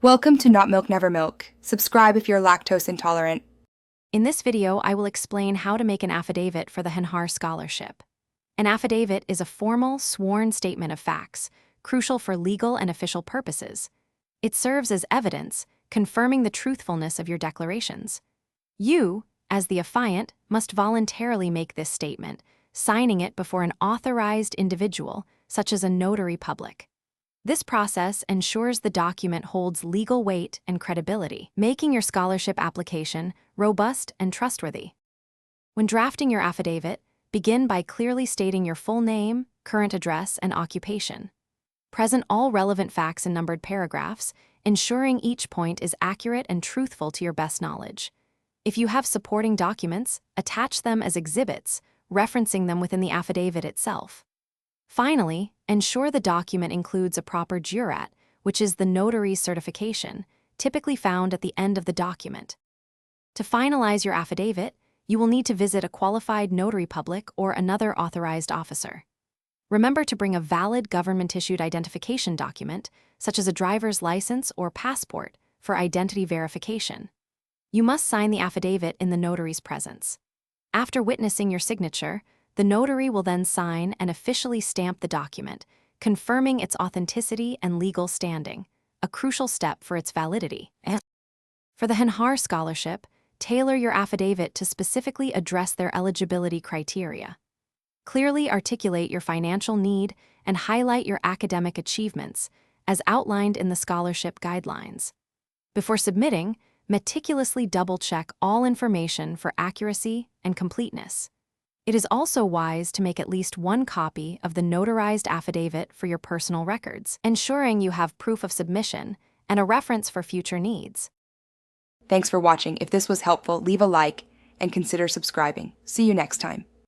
Welcome to Not Milk Never Milk. Subscribe if you're lactose intolerant. In this video, I will explain how to make an affidavit for the Honhaar Scholarship. An affidavit is a formal, sworn statement of facts, crucial for legal and official purposes. It serves as evidence, confirming the truthfulness of your declarations. You, as the affiant, must voluntarily make this statement, signing it before an authorized individual, such as a notary public. This process ensures the document holds legal weight and credibility, making your scholarship application robust and trustworthy. When drafting your affidavit, begin by clearly stating your full name, current address, and occupation. Present all relevant facts in numbered paragraphs, ensuring each point is accurate and truthful to your best knowledge. If you have supporting documents, attach them as exhibits, referencing them within the affidavit itself. Finally, ensure the document includes a proper jurat, which is the notary's certification, typically found at the end of the document. To finalize your affidavit, you will need to visit a qualified notary public or another authorized officer. Remember to bring a valid government-issued identification document, such as a driver's license or passport, for identity verification. You must sign the affidavit in the notary's presence. After witnessing your signature, the notary will then sign and officially stamp the document, confirming its authenticity and legal standing, a crucial step for its validity. For the Honhaar Scholarship, tailor your affidavit to specifically address their eligibility criteria. Clearly articulate your financial need and highlight your academic achievements, as outlined in the scholarship guidelines. Before submitting, meticulously double-check all information for accuracy and completeness. It is also wise to make at least one copy of the notarized affidavit for your personal records, ensuring you have proof of submission and a reference for future needs. Thanks for watching. If this was helpful, leave a like and consider subscribing. See you next time.